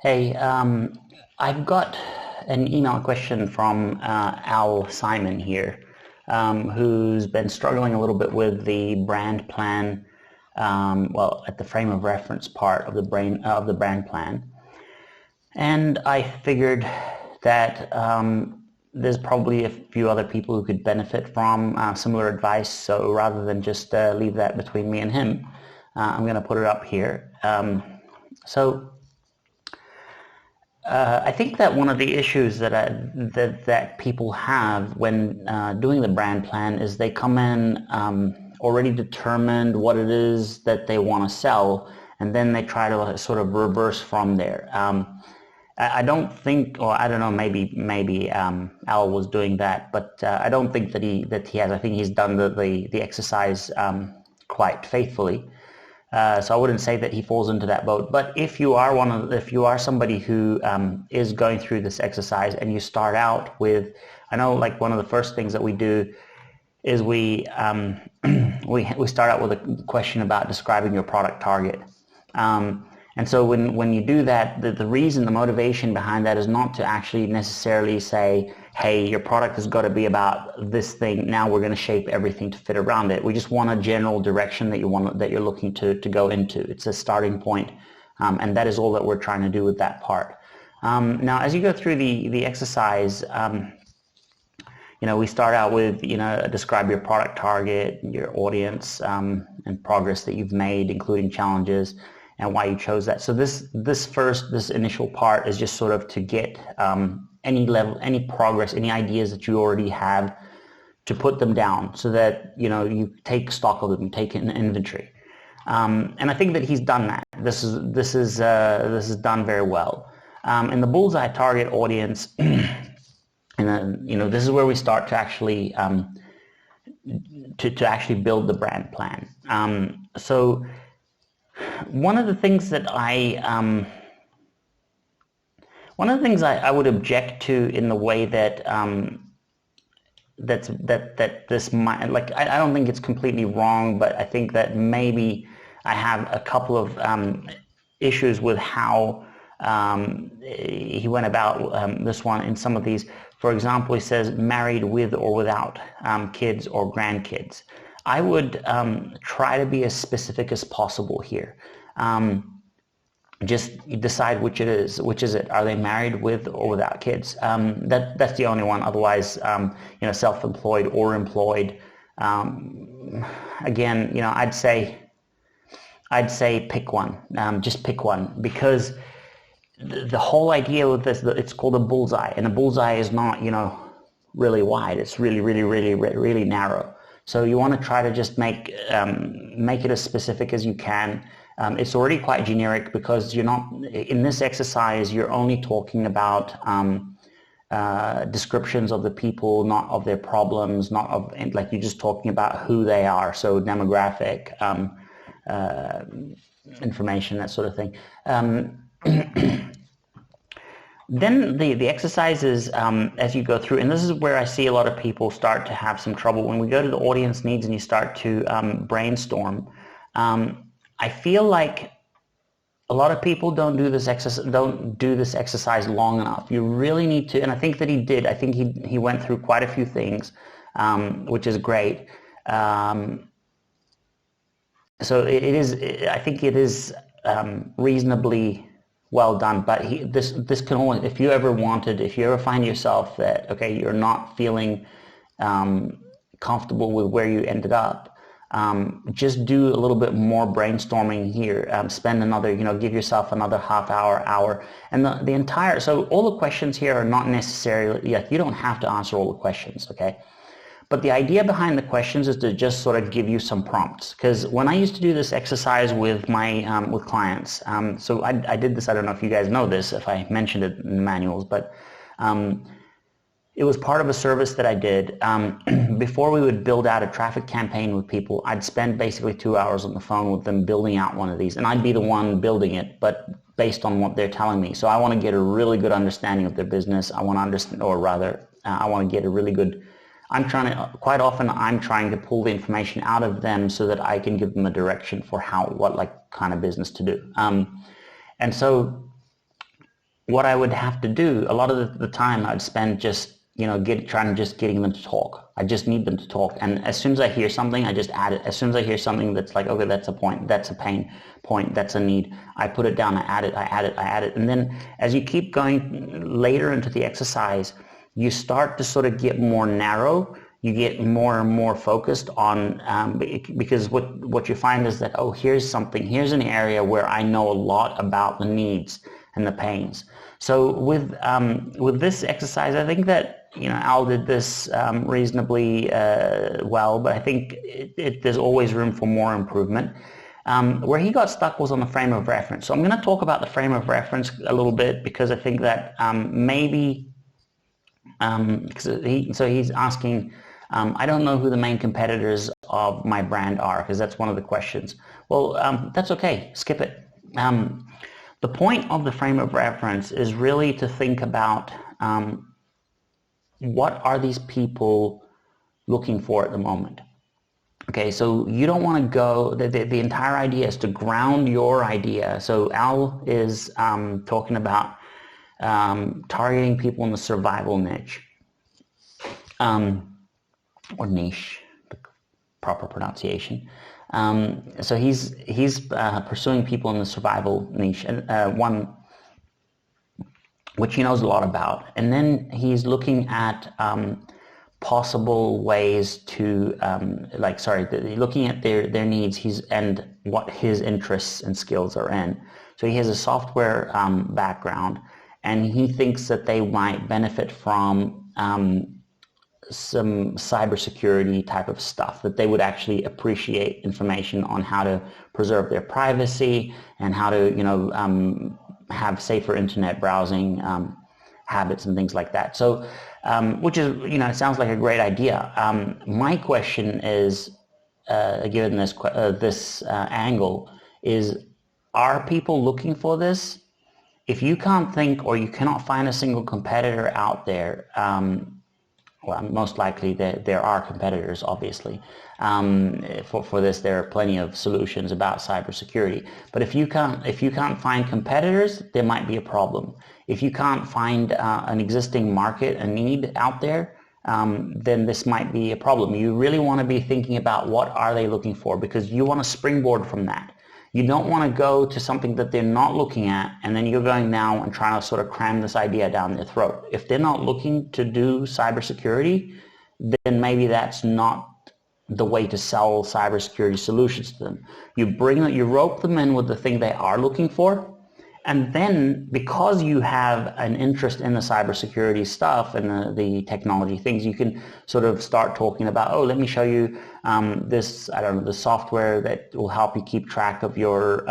Hey, I've got an email question from Al Simon here, who's been struggling a little bit with the brand plan, well, at the frame of reference part of the brand plan. And I figured that there's probably a few other people who could benefit from similar advice. So rather than just leave that between me and him, I'm going to put it up here. I think that one of the issues that people have when doing the brand plan is they come in already determined what it is that they want to sell, and then they try to sort of reverse from there. I don't think, or I don't know, maybe Al was doing that, but I don't think that he has. I think he's done the exercise quite faithfully. So I wouldn't say that he falls into that boat. But if you are somebody who is going through this exercise and you start out with, I know, like, one of the first things that we do is we start out with a question about describing your product target. And so when you do that, the reason, the motivation behind that is not to actually necessarily say, hey, your product has got to be about this thing. Now we're going to shape everything to fit around it. We just want a general direction that you're looking to go into. It's a starting point, and that is all that we're trying to do with that part. Now, as you go through the exercise, we start out with, describe your product target, your audience, and progress that you've made, including challenges, and why you chose that. So this initial part is just sort of to get any progress, any ideas that you already have, to put them down so that you take stock of them, you take an inventory. And I think that he's done that. This is done very well. In the bullseye target audience, and then this is where we start to actually to actually build the brand plan. So one of the things that I would object to in the way that this might, like, I don't think it's completely wrong, but I think that maybe I have a couple of issues with how he went about this one in some of these. For example, he says married with or without kids or grandkids. I would try to be as specific as possible here. Just decide which is it. Are they married with or without kids? That's the only one. Otherwise, self-employed or employed. Again, I'd say pick one. Just pick one, because the whole idea with this, it's called a bullseye, and a bullseye is not really wide. It's really, really, really, really narrow. So you want to try to just make it as specific as you can. It's already quite generic, because you're not, in this exercise, you're only talking about descriptions of the people, not of their problems, not of, like, you're just talking about who they are. So demographic, information, that sort of thing. Then the exercises, as you go through, and this is where I see a lot of people start to have some trouble. When we go to the audience needs and you start to brainstorm, I feel like a lot of people don't do this exercise long enough. You really need to, and I think that he did. I think he went through quite a few things, which is great. So I think it is reasonably well done, but this can only, if you ever find yourself that, okay, you're not feeling comfortable with where you ended up, just do a little bit more brainstorming here. Spend another, give yourself another half hour, and the entire, so all the questions here are not necessarily, you don't have to answer all the questions, okay? But the idea behind the questions is to just sort of give you some prompts. Because when I used to do this exercise with my with clients, so I did this, I don't know if you guys know this, if I mentioned it in the manuals, but it was part of a service that I did. Before we would build out a traffic campaign with people, I'd spend basically 2 hours on the phone with them building out one of these. And I'd be the one building it, but based on what they're telling me. So I want to get a really good understanding of their business. I want to understand, or rather, I want to get a really good, quite often I'm trying to pull the information out of them so that I can give them a direction for what kind of business to do. And so what I would have to do, a lot of the time I'd spend just, trying to just getting them to talk. I just need them to talk. And as soon as I hear something, I just add it. As soon as I hear something that's like, okay, that's a point, that's a pain point, that's a need, I put it down, I add it, I add it, I add it. And then as you keep going later into the exercise, you start to sort of get more narrow. You get more and more focused on, because what you find is that, oh, here's an area where I know a lot about the needs and the pains. So with this exercise, I think that Al did this reasonably well, but I think there's always room for more improvement. Where he got stuck was on the frame of reference. So I'm going to talk about the frame of reference a little bit, because I think that maybe so he's asking, I don't know who the main competitors of my brand are, because that's one of the questions. Well, that's okay, skip it. The point of the frame of reference is really to think about what are these people looking for at the moment. Okay, so you don't want to go, the entire idea is to ground your idea. So Al is talking about targeting people in the survival niche, or niche, the proper pronunciation. So he's pursuing people in the survival niche, and one which he knows a lot about, and then he's looking at possible ways to looking at their needs, and what his interests and skills are in. So he has a software background, and he thinks that they might benefit from some cybersecurity type of stuff, that they would actually appreciate information on how to preserve their privacy and how to have safer internet browsing habits and things like that. So which is, it sounds like a great idea. My question is, given this angle, is, are people looking for this? If you can't think, or you cannot find a single competitor out there, well, most likely there are competitors, obviously. For this, there are plenty of solutions about cybersecurity. But if you can't find competitors, there might be a problem. If you can't find an existing market, a need out there, then this might be a problem. You really want to be thinking about what are they looking for, because you want to springboard from that. You don't want to go to something that they're not looking at, and then you're going now and trying to sort of cram this idea down their throat. If they're not looking to do cybersecurity, then maybe that's not the way to sell cybersecurity solutions to them. You rope them in with the thing they are looking for, and then because you have an interest in the cybersecurity stuff and the technology things, you can sort of start talking about, oh, let me show you this, I don't know, the software that will help you keep track of your,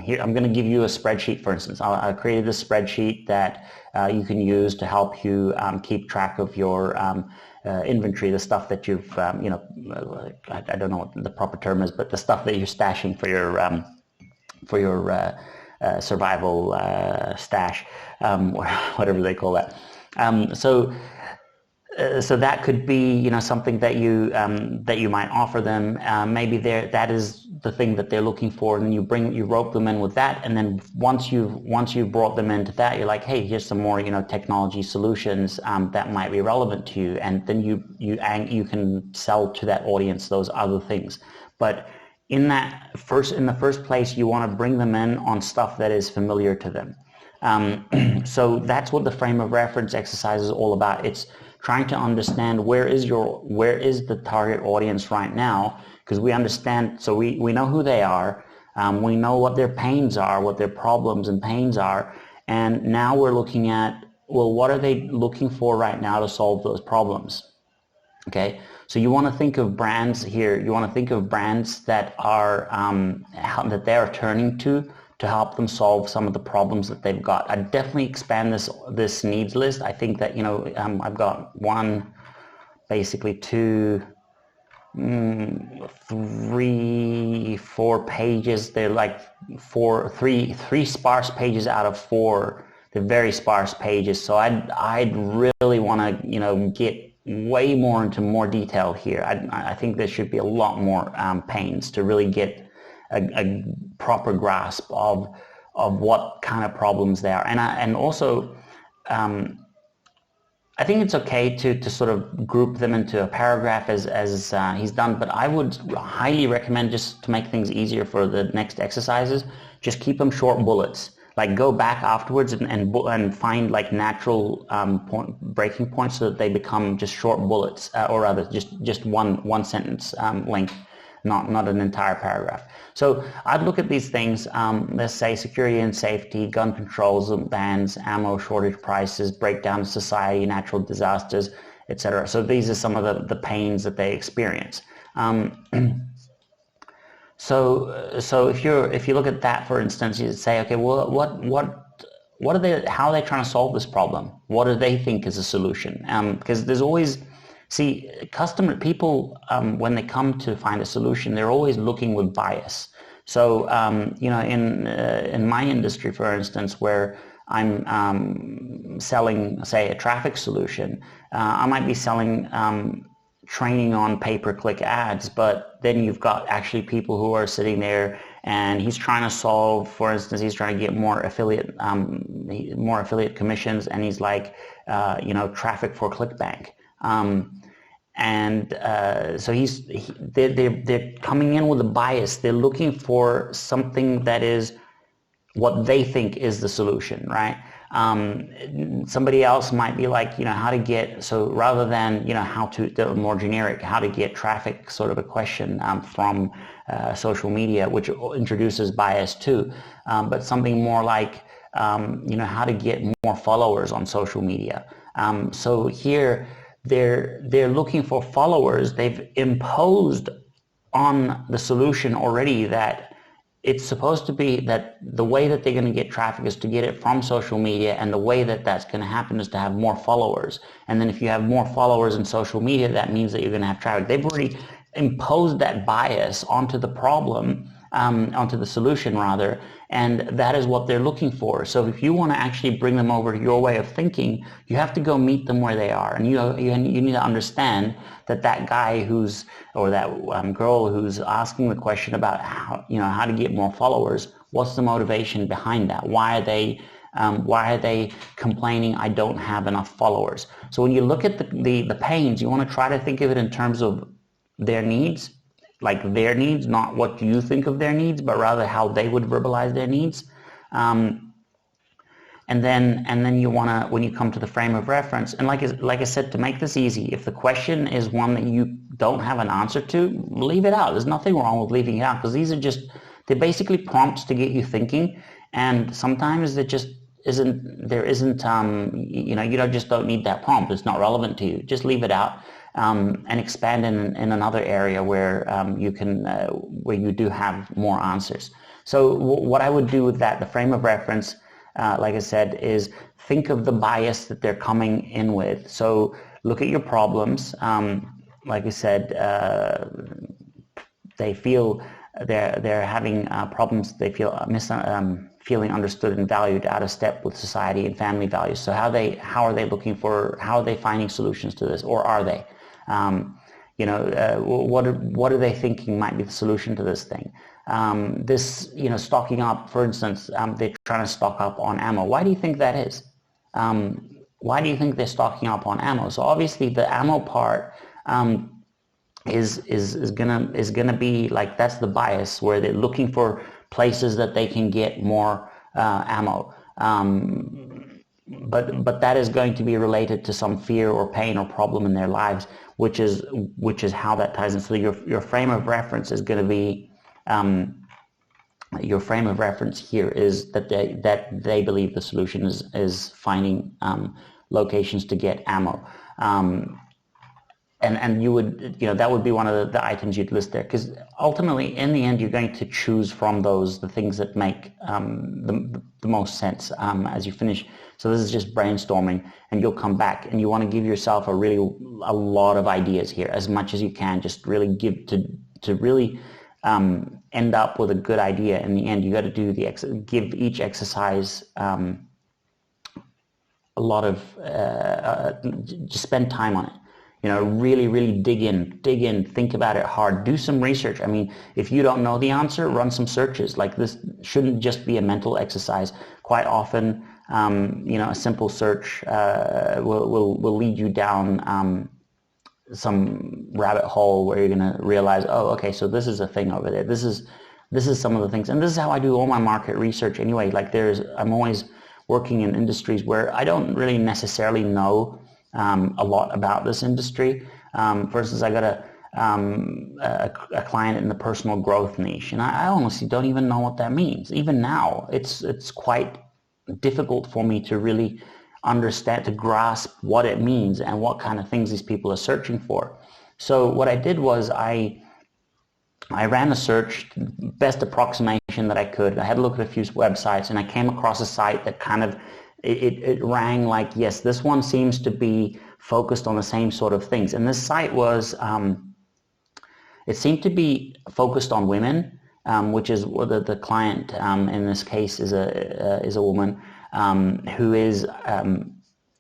here, I'm going to give you a spreadsheet, for instance. I created this spreadsheet that you can use to help you keep track of your inventory, the stuff that you've, I don't know what the proper term is, but the stuff that you're stashing for your survival stash, whatever they call that. So that could be, something that you might offer them. Maybe that is the thing that they're looking for, and then you rope them in with that, and then once you've brought them into that, you're like, hey, here's some more technology solutions that might be relevant to you, and then you can sell to that audience those other things. But in the first place, you want to bring them in on stuff that is familiar to them. So that's what the frame of reference exercise is all about. It's trying to understand where is the target audience right now, because we understand, so we know who they are, we know what their pains are, what their problems and pains are, and now we're looking at, well, what are they looking for right now to solve those problems? Okay, so you want to think of brands here. You want to think of brands that are that they are turning to help them solve some of the problems that they've got. I'd definitely expand this needs list. I think that I've got three, 4 pages. They're like three sparse pages out of 4. They're very sparse pages. So I'd really want to get way more into more detail here. I think there should be a lot more pains to really get a proper grasp of what kind of problems they are. And also, I think it's okay to sort of group them into a paragraph as he's done, but I would highly recommend, just to make things easier for the next exercises, just keep them short bullets. Like go back afterwards and find like natural breaking points so that they become just short bullets, or rather just one sentence length, not an entire paragraph. So I'd look at these things, let's say security and safety, gun controls, bans, ammo shortage prices, breakdown of society, natural disasters, etc. So these are some of the pains that they experience. So if you look at that, for instance, you say, okay, well, what are they? How are they trying to solve this problem? What do they think is a solution? Because there's always, see, people when they come to find a solution, they're always looking with bias. So in my industry, for instance, where I'm selling, say, a traffic solution, I might be selling training on pay-per-click ads, but then you've got actually people who are sitting there and he's trying to solve, for instance, he's trying to get more affiliate commissions, and he's like, traffic for ClickBank. So they're coming in with a bias. They're looking for something that is what they think is the solution, right? Somebody else might be like, how to get, so rather than, how to, the more generic, how to get traffic, sort of a question from social media, which introduces bias too, but something more like, how to get more followers on social media. So here they're looking for followers. They've imposed on the solution already that it's supposed to be that the way that they're going to get traffic is to get it from social media, and the way that that's going to happen is to have more followers. And then if you have more followers in social media, that means that you're going to have traffic. They've already imposed that bias onto the problem, onto the solution rather, and that is what they're looking for. So if you want to actually bring them over to your way of thinking, you have to go meet them where they are, and you need to understand that guy or that girl who's asking the question about how to get more followers, what's the motivation behind that? Why are they complaining, I don't have enough followers? So when you look at the pains, you want to try to think of it in terms of their needs, like their needs, not what you think of their needs, but rather how they would verbalize their needs. And then you want to, when you come to the frame of reference, and like I said, to make this easy, if the question is one that you don't have an answer to, leave it out. There's nothing wrong with leaving it out, because they're basically prompts to get you thinking, and sometimes you just don't need that prompt. It's not relevant to you. Just leave it out. And expand in another area where where you do have more answers. So what I would do with that, the frame of reference, like I said, is think of the bias that they're coming in with. So look at your problems. Like I said, they feel they're having problems. They feel feeling understood and valued, out of step with society and family values. So how are they finding solutions to this, or are they? What are they thinking might be the solution to this thing? Stocking up, for instance, they're trying to stock up on ammo. Why do you think that is? Why do you think they're stocking up on ammo? So obviously the ammo part is gonna be like, that's the bias, where they're looking for places that they can get more ammo. But that is going to be related to some fear or pain or problem in their lives, which is how that ties in. So your frame of reference is going to be your frame of reference here is that they believe the solution is finding locations to get ammo. And you would, that would be one of the items you'd list there, because ultimately in the end you're going to choose from those the things that make the most sense as you finish. So this is just brainstorming, and you'll come back and you want to give yourself a lot of ideas here, as much as you can. Just really to really end up with a good idea. In the end, you got to do give each exercise a lot of just spend time on it. really dig in, think about it hard, do some research. I mean, if you don't know the answer, run some searches. Like, this shouldn't just be a mental exercise. Quite often, a simple search will lead you down some rabbit hole where you're going to realize, oh, okay, so this is a thing over there. This is some of the things, and this is how I do all my market research anyway. Like, I'm always working in industries where I don't really necessarily know a lot about this industry. For instance, I got a client in the personal growth niche, and I honestly don't even know what that means. Even now, it's quite difficult for me to really understand, to grasp what it means and what kind of things these people are searching for. So what I did was I ran a search, best approximation that I could. I had a look at a few websites, and I came across a site that kind of, it rang like, yes, this one seems to be focused on the same sort of things. And this site was, it seemed to be focused on women, which is what the client in this case is a woman who is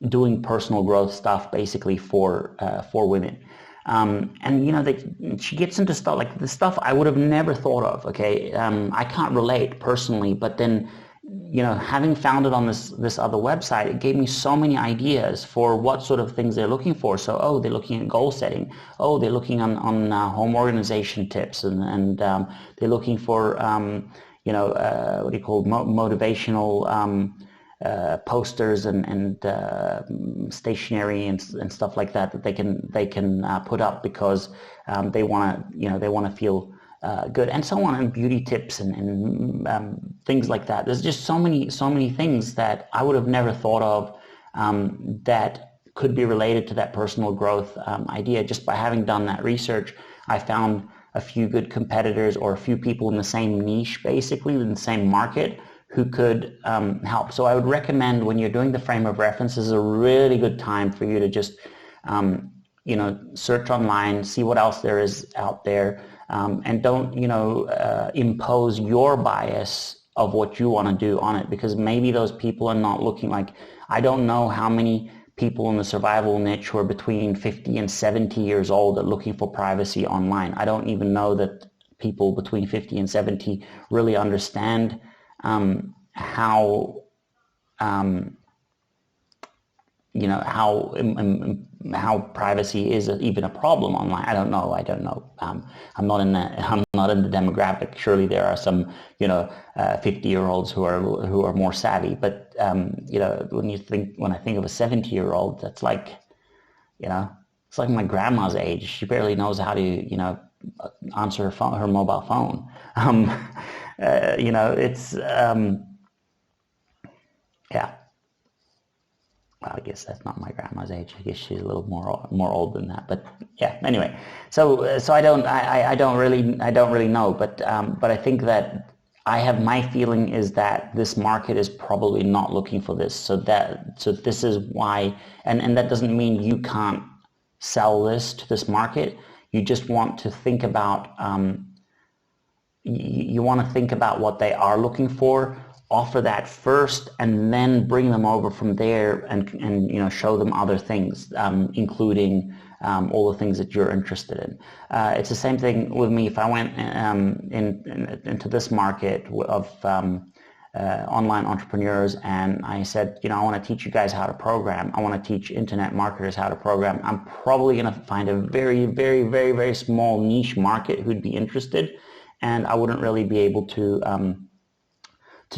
doing personal growth stuff basically for women. And she gets into stuff like the stuff I would have never thought of. Okay, I can't relate personally, but then having found it on this other website, it gave me so many ideas for what sort of things they're looking for. So, they're looking at goal setting. They're looking on home organization tips, and they're looking for what do you call motivational posters and stationery and stuff like that they can put up because they want to feel good, and so on, and beauty tips and things like that. There's just so many things that I would have never thought of that could be related to that personal growth idea. Just by having done that research, I found a few good competitors, or a few people in the same niche, basically in the same market, who could help. So I would recommend, when you're doing the frame of reference, this is a really good time for you to just search online, see what else there is out there, and don't impose your bias of what you want to do on it, because maybe those people are not looking. Like, I don't know how many people in the survival niche who are between 50 and 70 years old are looking for privacy online. I don't even know that people between 50 and 70 really understand how privacy is even a problem online. I don't know. I'm not in the demographic. Surely there are some 50-year-olds who are more savvy. But when I think of a 70-year-old, that's like, it's like my grandma's age. She barely knows how to answer her mobile phone. It's yeah. Well, I guess that's not my grandma's age. I guess she's a little more old than that. But yeah. Anyway, so I don't really know. But I think that my feeling is that this market is probably not looking for this. So this is why, and that doesn't mean you can't sell this to this market. You just want to think about what they are looking for, offer that first, and then bring them over from there and show them other things, including all the things that you're interested in. It's the same thing with me. If I went into this market of online entrepreneurs, and I said, I want to teach you guys how to program. I want to teach internet marketers how to program. I'm probably going to find a very, very, very, very small niche market who'd be interested, and I wouldn't really be able to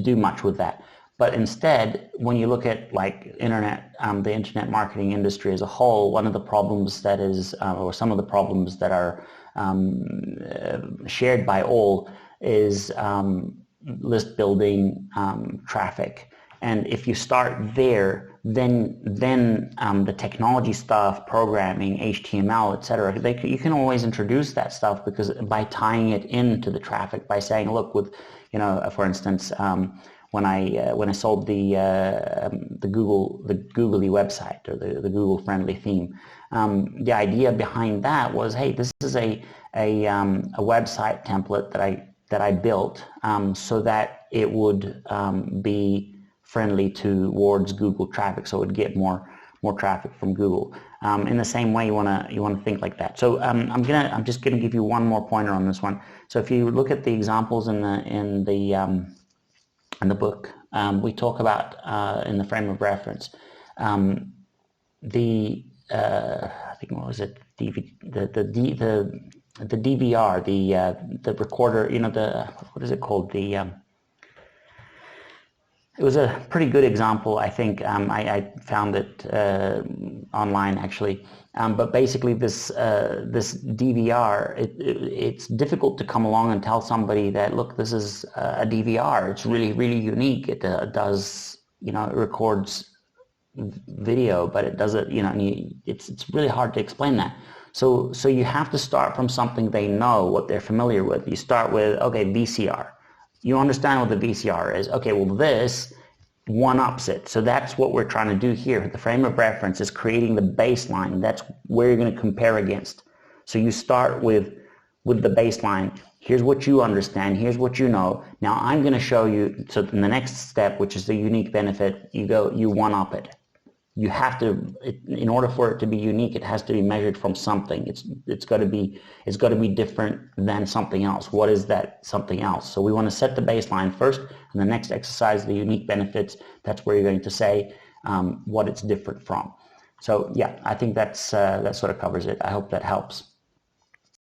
do much with that. But instead, when you look at like the internet marketing industry as a whole, one of the problems that is, or some of the problems that are shared by all, is list building, traffic. And if you start there, then the technology stuff, programming, HTML, etc., you can always introduce that stuff, because by tying it into the traffic, by saying, look, with for instance, when I sold the Googly website, or the Google friendly theme, the idea behind that was, hey, this is a website template that I built so that it would be friendly towards Google traffic, so it would get more more traffic from Google. In the same way, you want to think like that. So I'm just gonna give you one more pointer on this one. So if you look at the examples in the book, we talk about in the frame of reference I think what was it, the DVR, the recorder, you know, what is it called, it was a pretty good example, I think. I found it online, actually. But basically, this DVR, it's difficult to come along and tell somebody that, look, this is a DVR. It's really, really unique. It does, you know, it records video, but it does it, you know, and it's really hard to explain that. So you have to start from something they know, what they're familiar with. You start with, okay, VCR. You understand what the VCR is. Okay, well, this one-ups it. So that's what we're trying to do here. The frame of reference is creating the baseline. That's where you're going to compare against. So you start with the baseline. Here's what you understand. Here's what you know. Now I'm going to show you, so in the next step, which is the unique benefit, you one-up it. You have to, in order for it to be unique, it has to be measured from something. It's got to be different than something else. What is that something else? So we want to set the baseline first, and the next exercise, the unique benefits. That's where you're going to say what it's different from. So yeah, I think that sort of covers it. I hope that helps.